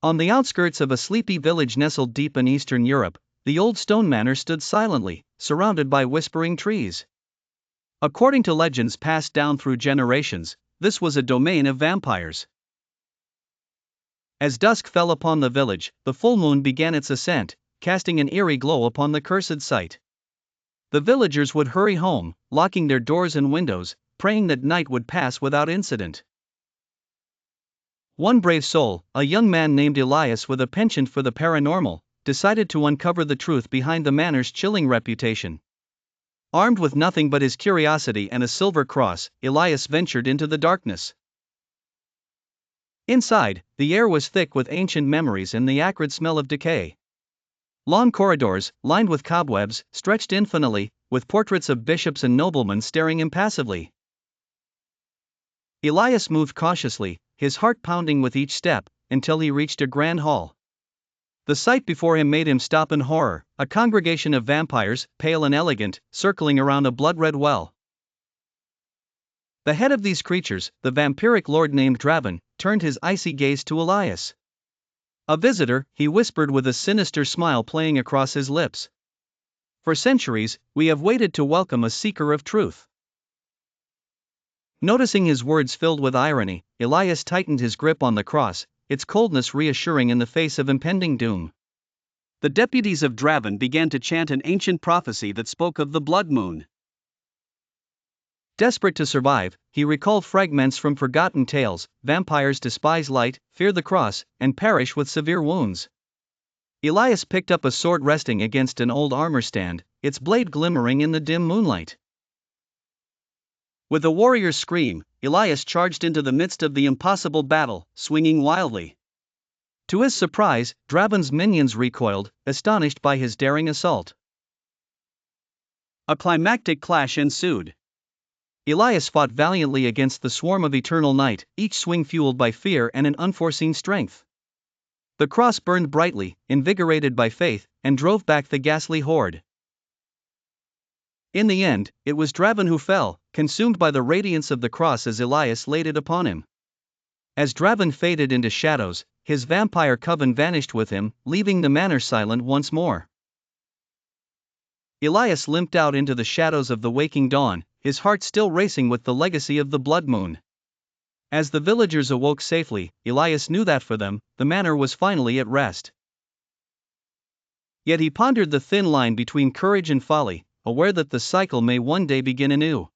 On the outskirts of a sleepy village nestled deep in Eastern Europe, the old stone manor stood silently, surrounded by whispering trees. According to legends passed down through generations, this was a domain of vampires. As dusk fell upon the village, the full moon began its ascent, casting an eerie glow upon the cursed site. The villagers would hurry home, locking their doors and windows, praying that night would pass without incident. One brave soul, a young man named Elias with a penchant for the paranormal, decided to uncover the truth behind the manor's chilling reputation. Armed with nothing but his curiosity and a silver cross, Elias ventured into the darkness. Inside, the air was thick with ancient memories and the acrid smell of decay. Long corridors, lined with cobwebs, stretched infinitely, with portraits of bishops and noblemen staring impassively. Elias moved cautiously, his heart pounding with each step, until he reached a grand hall. The sight before him made him stop in horror, a congregation of vampires, pale and elegant, circling around a blood-red well. The head of these creatures, the vampiric lord named Draven, turned his icy gaze to Elias. "A visitor," he whispered with a sinister smile playing across his lips. "For centuries, we have waited to welcome a seeker of truth." Noticing his words filled with irony, Elias tightened his grip on the cross, its coldness reassuring in the face of impending doom. The deputies of Draven began to chant an ancient prophecy that spoke of the blood moon. Desperate to survive, he recalled fragments from forgotten tales: vampires despise light, fear the cross, and perish with severe wounds. Elias picked up a sword resting against an old armor stand, its blade glimmering in the dim moonlight. With a warrior's scream, Elias charged into the midst of the impossible battle, swinging wildly. To his surprise, Draven's minions recoiled, astonished by his daring assault. A climactic clash ensued. Elias fought valiantly against the swarm of eternal night, each swing fueled by fear and an unforeseen strength. The cross burned brightly, invigorated by faith, and drove back the ghastly horde. In the end, it was Draven who fell, consumed by the radiance of the cross as Elias laid it upon him. As Draven faded into shadows, his vampire coven vanished with him, leaving the manor silent once more. Elias limped out into the shadows of the waking dawn, his heart still racing with the legacy of the blood moon. As the villagers awoke safely, Elias knew that for them, the manor was finally at rest. Yet he pondered the thin line between courage and folly, aware that the cycle may one day begin anew.